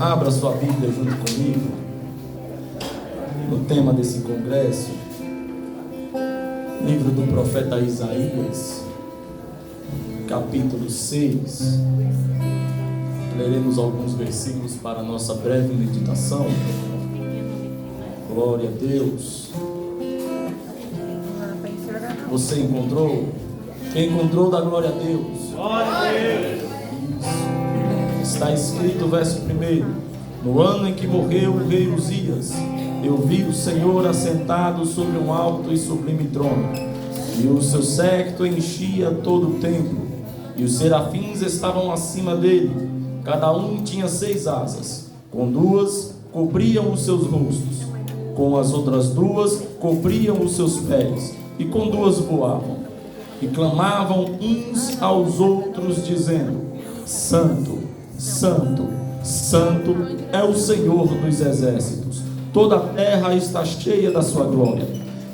Abra sua Bíblia junto comigo no tema desse congresso, livro do profeta Isaías, capítulo 6. Leremos alguns versículos para a nossa breve meditação. Glória a Deus. Você encontrou? Quem encontrou, dá glória a Deus. Glória a Deus. Isso. Está escrito, verso 1: no ano em que morreu o rei Uzias, eu vi o Senhor assentado sobre um alto e sublime trono, e o seu séquito enchia todo o templo, e os serafins estavam acima dele. Cada um tinha 6 asas, com 2 cobriam os seus rostos, com as outras 2 cobriam os seus pés, e com 2 voavam, e clamavam uns aos outros, dizendo: Santo, Santo, Santo é o Senhor dos exércitos, toda a terra está cheia da sua glória.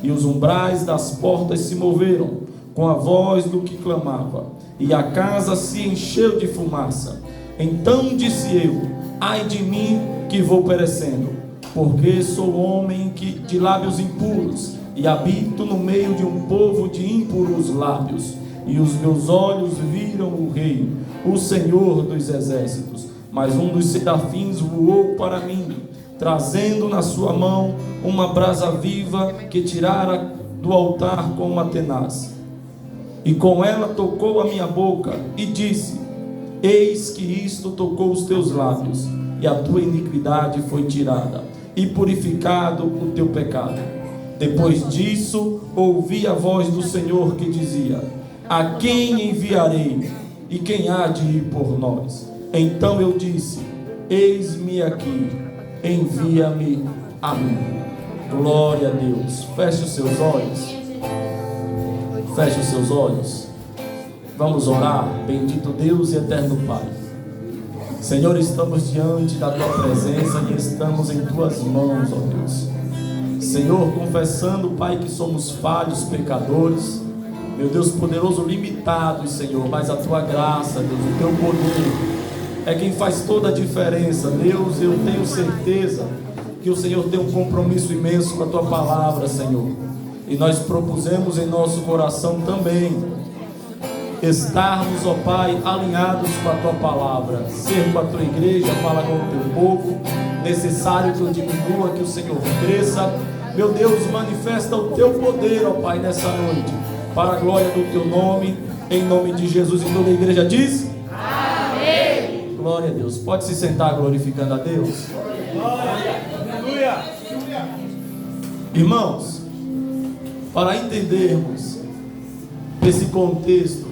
E os umbrais das portas se moveram com a voz do que clamava, e a casa se encheu de fumaça. Então disse eu: ai de mim, que vou perecendo, porque sou homem de lábios impuros, e habito no meio de um povo de impuros lábios. E os meus olhos viram o Rei, o Senhor dos exércitos. Mas um dos serafins voou para mim, trazendo na sua mão uma brasa viva que tirara do altar com uma tenaz. E com ela tocou a minha boca e disse: eis que isto tocou os teus lábios, e a tua iniquidade foi tirada, e purificado o teu pecado. Depois disso, ouvi a voz do Senhor que dizia: a quem enviarei? E quem há de ir por nós? Então eu disse: eis-me aqui, envia-me a mim. Glória a Deus. Feche os seus olhos. Feche os seus olhos. Vamos orar. Bendito Deus e eterno Pai, Senhor, estamos diante da tua presença e estamos em tuas mãos, ó Deus. Senhor, confessando, Pai, que somos falhos, pecadores, meu Deus poderoso, limitados, Senhor, mas a tua graça, Deus, o teu poder é quem faz toda a diferença. Deus, eu tenho certeza que o Senhor tem um compromisso imenso com a tua palavra, Senhor, e nós propusemos em nosso coração também estarmos, ó Pai, alinhados com a tua palavra, ser com a tua igreja, falar com o teu povo. Necessário que eu diminua, que o Senhor cresça. Meu Deus, manifesta o teu poder, ó Pai, nessa noite, para a glória do teu nome, em nome de Jesus. E toda a igreja diz: amém. Glória a Deus. Pode se sentar glorificando a Deus. Aleluia. Irmãos, para entendermos esse contexto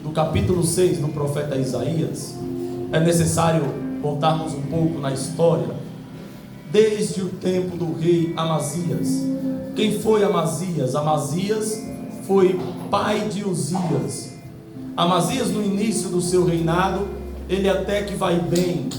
do capítulo 6 do profeta Isaías, é necessário voltarmos um pouco na história, desde o tempo do rei Amazias. Quem foi Amazias? Amazias foi pai de Uzias. Amazias, no início do seu reinado, ele até que vai bem,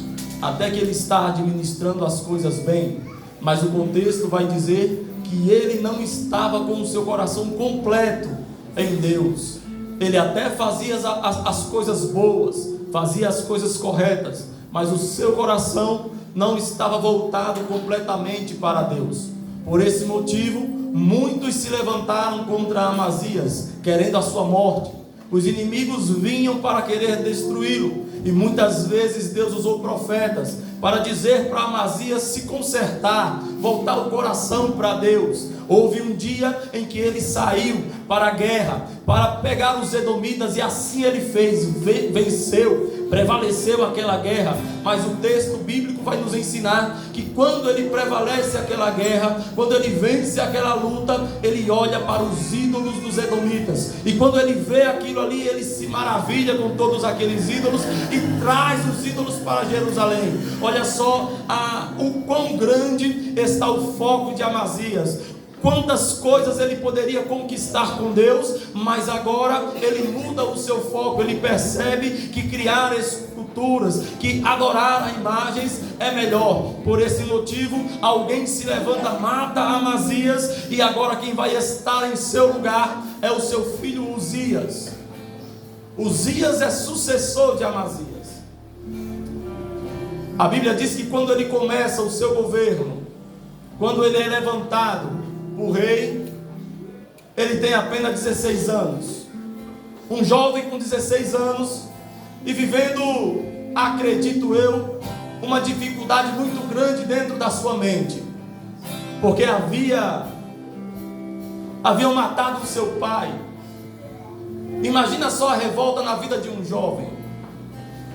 até que ele está administrando as coisas bem, mas o contexto vai dizer que ele não estava com o seu coração completo em Deus. Ele até fazia as coisas boas, fazia as coisas corretas, mas o seu coração não estava voltado completamente para Deus. Por esse motivo, muitos se levantaram contra Amazias, querendo a sua morte. Os inimigos vinham para querer destruí-lo, e muitas vezes Deus usou profetas para dizer para Amazias se consertar, voltar o coração para Deus. Houve um dia em que ele saiu para a guerra, para pegar os edomitas, e assim ele fez, venceu, prevaleceu aquela guerra. Mas o texto bíblico vai nos ensinar que quando ele prevalece aquela guerra, quando ele vence aquela luta, ele olha para os ídolos dos edomitas, e quando ele vê aquilo ali, ele se maravilha com todos aqueles ídolos e traz os ídolos para Jerusalém. Olha só o quão grande está o foco de Amazias, quantas coisas ele poderia conquistar com Deus, mas agora ele muda o seu foco. Ele percebe que criar esculturas, que adorar a imagens é melhor. Por esse motivo, alguém se levanta, mata Amazias, e agora quem vai estar em seu lugar é o seu filho Uzias. Uzias é sucessor de Amazias. A Bíblia diz que quando ele começa o seu governo, quando ele é levantado por rei, ele tem apenas 16 anos. Um jovem com 16 anos e vivendo, acredito eu, uma dificuldade muito grande dentro da sua mente, porque haviam matado o seu pai. Imagina só a revolta na vida de um jovem,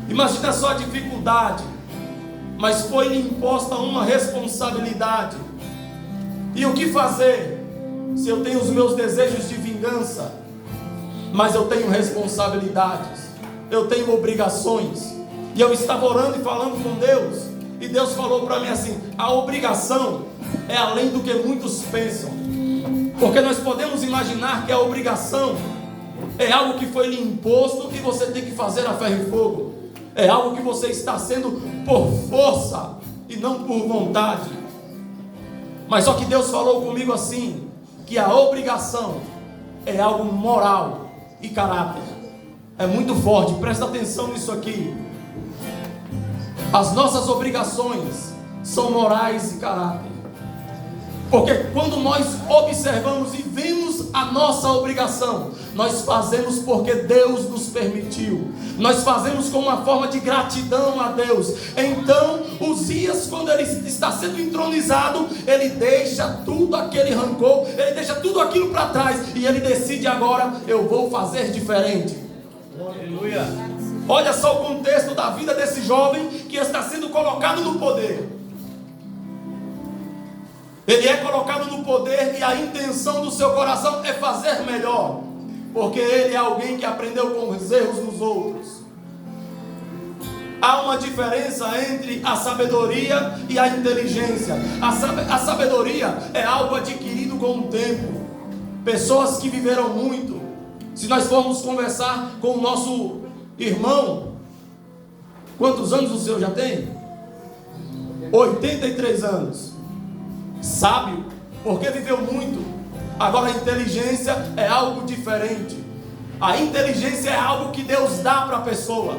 imagina só a dificuldade, mas foi-lhe imposta uma responsabilidade. E o que fazer se eu tenho os meus desejos de vingança, mas eu tenho responsabilidades, eu tenho obrigações? E eu estava orando e falando com Deus, e Deus falou para mim assim: a obrigação é além do que muitos pensam, porque nós podemos imaginar que a obrigação é algo que foi lhe imposto e você tem que fazer a ferro e fogo, é algo que você está sendo por força e não por vontade. Mas só que Deus falou comigo assim, que a obrigação é algo moral e caráter. É muito forte, presta atenção nisso aqui. As nossas obrigações são morais e caráter, porque quando nós observamos e vemos a nossa obrigação, nós fazemos porque Deus nos permitiu, nós fazemos com uma forma de gratidão a Deus. Então Uzias, quando ele está sendo entronizado, ele deixa tudo aquele rancor, ele deixa tudo aquilo para trás, e ele decide agora: eu vou fazer diferente. Aleluia. Olha só o contexto da vida desse jovem que está sendo colocado no poder. Ele é colocado no poder e a intenção do seu coração é fazer melhor, porque ele é alguém que aprendeu com os erros dos outros. Há uma diferença entre a sabedoria e a inteligência. A sabedoria é algo adquirido com o tempo. Pessoas que viveram muito. Se nós formos conversar com o nosso irmão, quantos anos o senhor já tem? 83 anos. Sábio, porque viveu muito. Agora a inteligência é algo diferente. A inteligência é algo que Deus dá para a pessoa.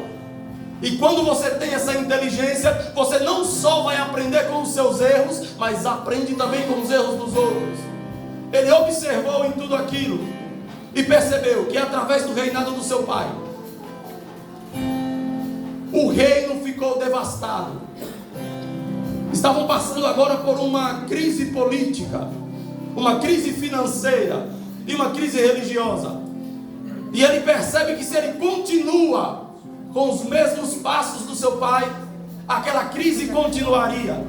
E quando você tem essa inteligência, você não só vai aprender com os seus erros, mas aprende também com os erros dos outros. Ele observou em tudo aquilo e percebeu que através do reinado do seu pai, o reino ficou devastado. Estavam passando agora por uma crise política, uma crise financeira e uma crise religiosa. E ele percebe que se ele continua com os mesmos passos do seu pai, aquela crise continuaria.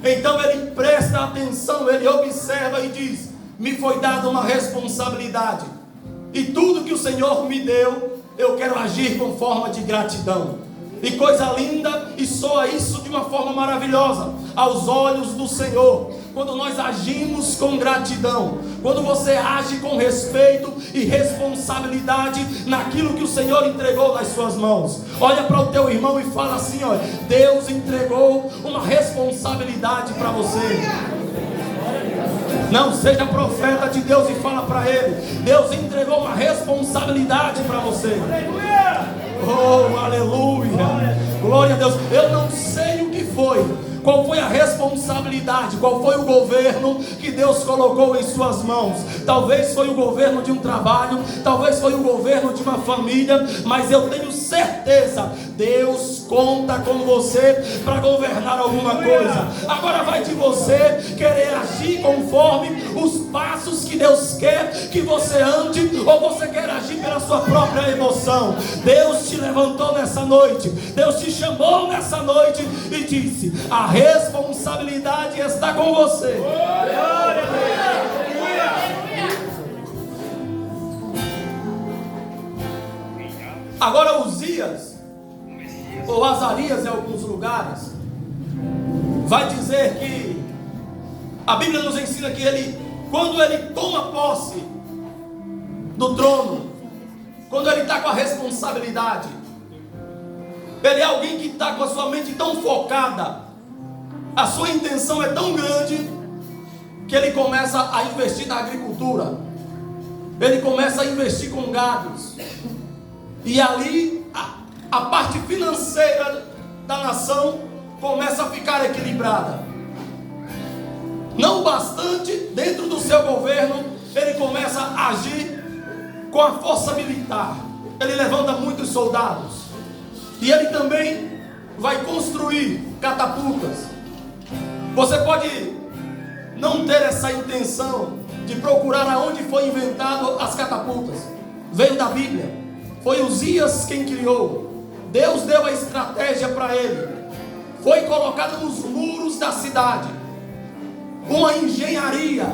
Então ele presta atenção, ele observa e diz: me foi dada uma responsabilidade, e tudo que o Senhor me deu, eu quero agir com forma de gratidão. E coisa linda, e soa isso de uma forma maravilhosa aos olhos do Senhor, quando nós agimos com gratidão, quando você age com respeito e responsabilidade naquilo que o Senhor entregou nas suas mãos. Olha para o teu irmão e fala assim: olha, Deus entregou uma responsabilidade para você. Não, seja profeta de Deus e fala para ele: Deus entregou uma responsabilidade para você. Oh, aleluia, glória a Deus. Eu não sei o que foi, qual foi a responsabilidade, qual foi o governo que Deus colocou em suas mãos. Talvez foi o governo de um trabalho, talvez foi o governo de uma família, mas eu tenho certeza, Deus conta com você para governar alguma coisa. Agora vai de você querer agir conforme os passos que Deus quer que você ande, ou você quer agir pela sua própria emoção. Deus te levantou nessa noite, Deus te chamou nessa noite e disse: a responsabilidade está com você. Agora Uzias, ou Azarias em alguns lugares, vai dizer que a Bíblia nos ensina que ele, quando ele toma posse do trono, quando ele está com a responsabilidade, ele é alguém que está com a sua mente tão focada, a sua intenção é tão grande, que ele começa a investir na agricultura, ele começa a investir com gados, e ali a parte financeira da nação começa a ficar equilibrada. Não bastante, dentro do seu governo, ele começa a agir com a força militar. Ele levanta muitos soldados. E ele também vai construir catapultas. Você pode não ter essa intenção de procurar aonde foi inventado as catapultas. Veio da Bíblia. Foi Uzias quem criou. Deus deu a estratégia para ele. Foi colocada nos muros da cidade uma engenharia,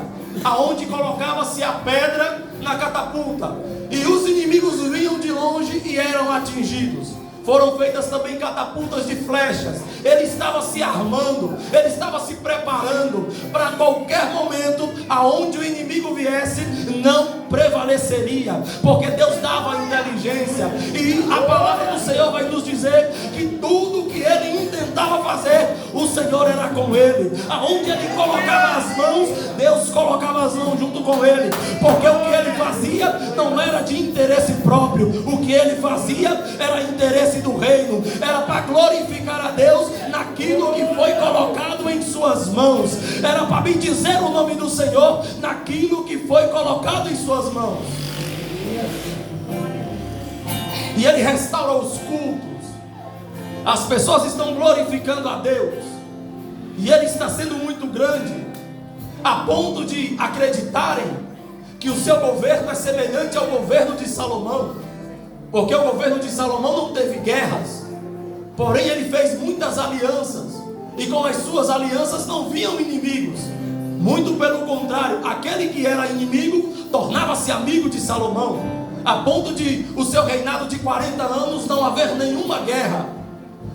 aonde colocava-se a pedra na catapulta, e os inimigos vinham de longe e eram atingidos. Foram feitas também catapultas de flechas. Ele estava se armando, ele estava se preparando para qualquer momento, aonde o inimigo viesse, não prevaleceria, porque Deus dava inteligência. E a palavra do Senhor vai nos dizer que tudo que ele intentava fazer, o Senhor era com ele. Aonde ele colocava as mãos, Deus colocava as mãos junto com ele, porque o que ele fazia não era de interesse próprio. O que ele fazia era interesse do reino, era para glorificar a Deus naquilo que foi colocado em suas mãos, era para bendizer o nome do Senhor naquilo que foi colocado em suas mãos. E ele restaura os cultos. As pessoas estão glorificando a Deus, e ele está sendo muito grande, a ponto de acreditarem que o seu governo é semelhante ao governo de Salomão. Porque o governo de Salomão não teve guerras, porém ele fez muitas alianças, e com as suas alianças não vinham inimigos. Muito pelo contrário, aquele que era inimigo tornava-se amigo de Salomão, a ponto de o seu reinado de 40 anos não haver nenhuma guerra.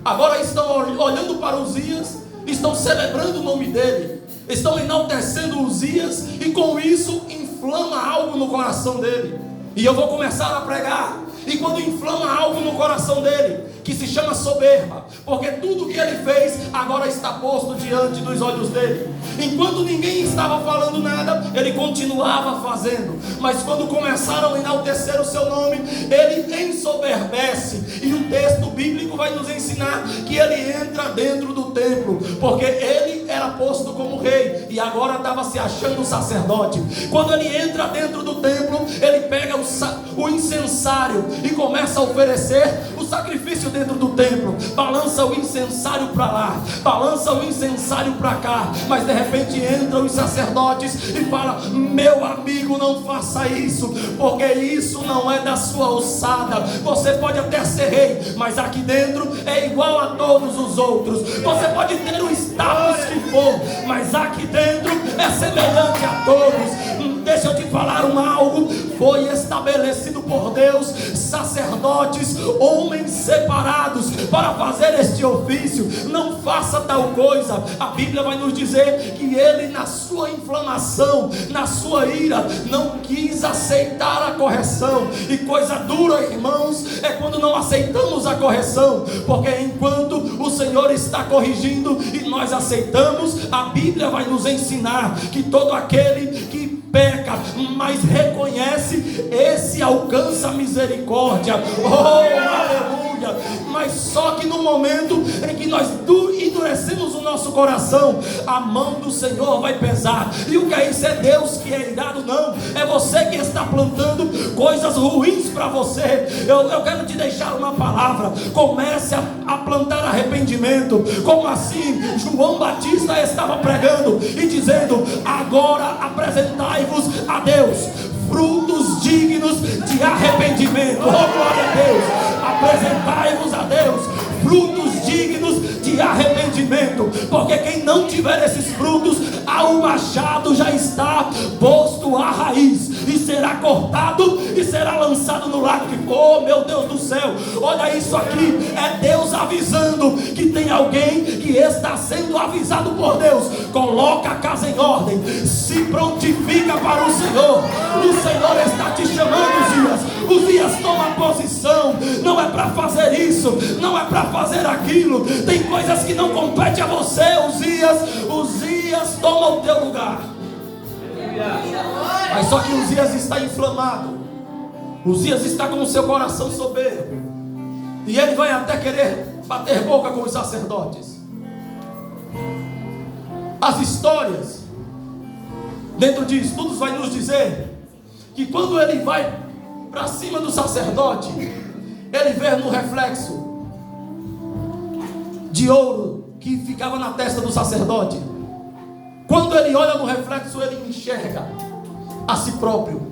Agora estão olhando para Uzias, estão celebrando o nome dele, estão enaltecendo Uzias, e com isso inflama algo no coração dele. E eu vou começar a pregar. E quando inflama algo no coração dele, que se chama soberba, porque tudo que ele fez agora está posto diante dos olhos dele. Enquanto ninguém estava falando nada, ele continuava fazendo. Mas quando começaram a enaltecer o seu nome, ele ensoberbece. E o texto bíblico vai nos ensinar que ele entra dentro do templo, porque ele era posto como rei e agora estava se achando sacerdote. Quando ele entra dentro do templo, ele pega o incensário e começa a oferecer o sacrifício dentro do templo. Balança o incensário para lá, balança o incensário para cá, mas de repente entram os sacerdotes e fala: meu amigo, não faça isso, porque isso não é da sua alçada. Você pode até ser rei, mas aqui dentro é igual a todos os outros. Você pode ter o status que for, mas aqui dentro é semelhante a todos. Deixa eu te falar algo. Foi estabelecido por Deus sacerdotes, homens separados para fazer este ofício. Não faça tal coisa. A Bíblia vai nos dizer que ele, na sua inflamação, na sua ira, não quis aceitar a correção. E coisa dura, irmãos, é quando não aceitamos a correção, porque enquanto o Senhor está corrigindo e nós aceitamos, a Bíblia vai nos ensinar que todo aquele que peca, mas reconhece, esse alcança a misericórdia. Oh, aleluia! Mas só que no momento em que nós endurecemos o nosso coração, a mão do Senhor vai pesar. E o que é isso? É Deus que é irado? Não, é você que está plantando coisas ruins para você. Eu quero te deixar uma palavra: comece a plantar arrependimento. Como assim? João Batista estava pregando e dizendo: agora apresentai-vos a Deus frutos dignos de arrependimento. Oh, glória a Deus! Apresentai-vos a Deus frutos dignos de arrependimento, porque quem não tiver esses frutos, ao machado já está posto à raiz, e será cortado e será lançado no lago de fogo. Oh, meu Deus do céu, olha isso aqui, é Deus avisando que tem alguém que está sendo avisado por Deus. Coloca a casa em ordem, se prontifica para o Senhor. O Senhor está te chamando, Uzias, toma posição. Não é para fazer isso, não é para fazer aquilo. Tem coisas que não competem a você, Uzias, toma o teu lugar. Mas só que Uzias está inflamado, Uzias está com o seu coração soberbo, e ele vai até querer bater boca com os sacerdotes. As histórias dentro de estudos vai nos dizer que quando ele vai para cima do sacerdote, ele vê no reflexo de ouro que ficava na testa do sacerdote. Quando ele olha no reflexo, ele enxerga a si próprio.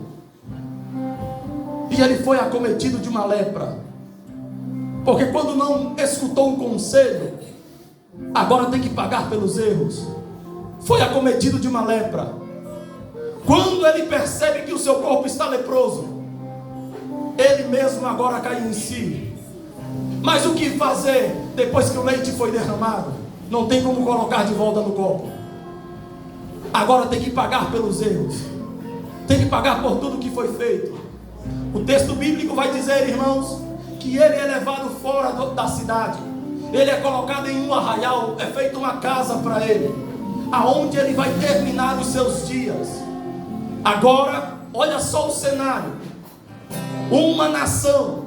E ele foi acometido de uma lepra. Porque quando não escutou o conselho, agora tem que pagar pelos erros. Foi acometido de uma lepra. Quando ele percebe que o seu corpo está leproso, ele mesmo agora cai em si. Mas o que fazer depois que o leite foi derramado? Não tem como colocar de volta no copo. Agora tem que pagar pelos erros. Tem que pagar por tudo que foi feito. O texto bíblico vai dizer, irmãos, que ele é levado fora da cidade. Ele é colocado em um arraial. É feita uma casa para ele, aonde ele vai terminar os seus dias. Agora, olha só o cenário. Uma nação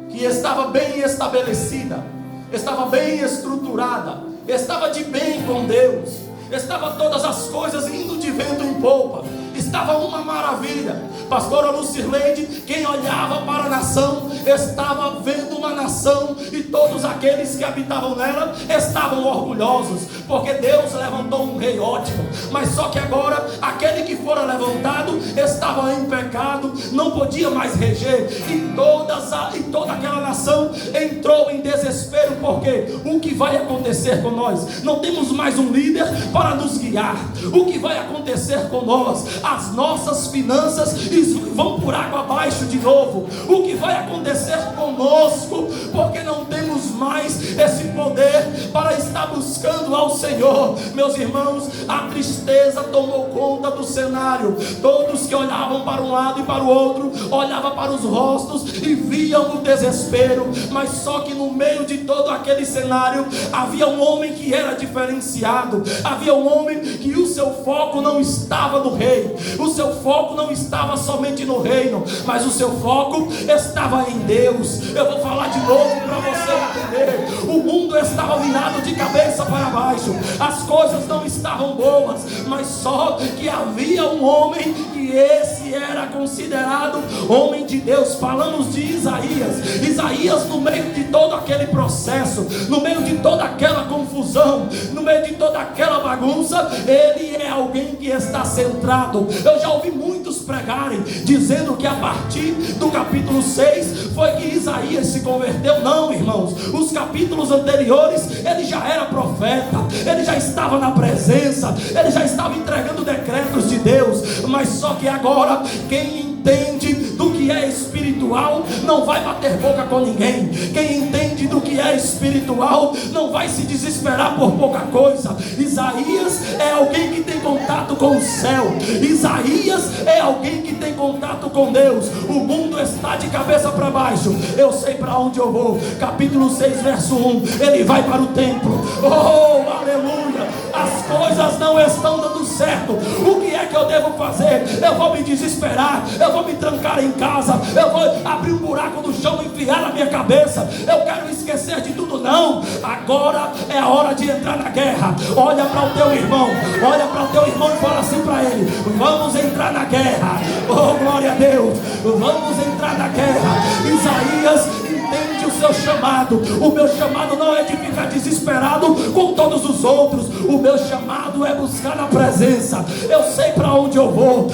que estava bem estabelecida, estava bem estruturada, estava de bem com Deus, estava todas as coisas indo de vento em popa, estava uma maravilha. Pastora Lucirleide, quem olhava para a nação, estava vendo uma nação, e todos aqueles que habitavam nela estavam orgulhosos, porque Deus levantou um rei ótimo. Mas só que agora, aquele que fora levantado estava em pecado, não podia mais reger, e toda aquela nação entrou em desespero. Porque o que vai acontecer com nós? Não temos mais um líder para nos guiar. O que vai acontecer com nós? As nossas finanças vão por água abaixo de novo. O que vai acontecer conosco? Porque não temos mais esse poder para estar buscando ao Senhor. Meus irmãos, a tristeza tomou conta do cenário. Todos que olhavam para um lado e para o outro, olhavam para os rostos e viam o desespero. Mas só que no meio de todo aquele cenário, havia um homem que era diferenciado. Havia um homem que o seu foco não estava no rei, o seu foco não estava somente no reino, mas o seu foco estava em Deus. Eu vou falar de novo para você entender. O mundo estava virado de cabeça para baixo, as coisas não estavam boas, mas só que havia um homem, e esse era considerado homem de Deus. Falamos de Isaías. Isaías, no meio de todo aquele processo, no meio de toda aquela confusão, no meio de toda aquela bagunça, ele é alguém que está centrado. Eu já ouvi muitos pregarem dizendo que a partir do capítulo 6 foi que Isaías se converteu. Não, irmãos, os capítulos anteriores ele já era profeta, ele já estava na presença, ele já estava entregando decretos de Deus. Mas só que agora, quem entende do que é espiritual não vai bater boca com ninguém. Quem entende do que é espiritual não vai se desesperar por pouca coisa. Isaías é alguém que tem contato com o céu. Isaías é alguém que tem contato com Deus. O mundo está de cabeça para baixo. Eu sei para onde eu vou. Capítulo 6, verso 1. Ele vai para o templo. Oh, aleluia. As coisas não estão dando certo. O que é que eu devo fazer? Eu vou me desesperar, eu vou me trancar em casa, eu vou abrir um buraco no chão e enfiar na minha cabeça, eu quero esquecer de tudo. Não, agora é a hora de entrar na guerra. Olha para o teu irmão, olha para o teu irmão e fala assim para ele: vamos entrar na guerra. Oh, glória a Deus, vamos entrar na guerra. Isaías entende o seu chamado. O meu chamado não é de ficar desesperado com todos os outros. O meu chamado é buscar na presença. Eu sei para onde eu vou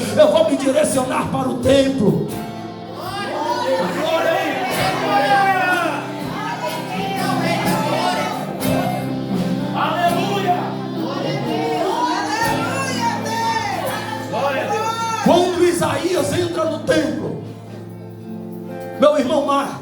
me direcionar para o templo. Aleluia! Quando Isaías entra no templo, meu irmão Marcos,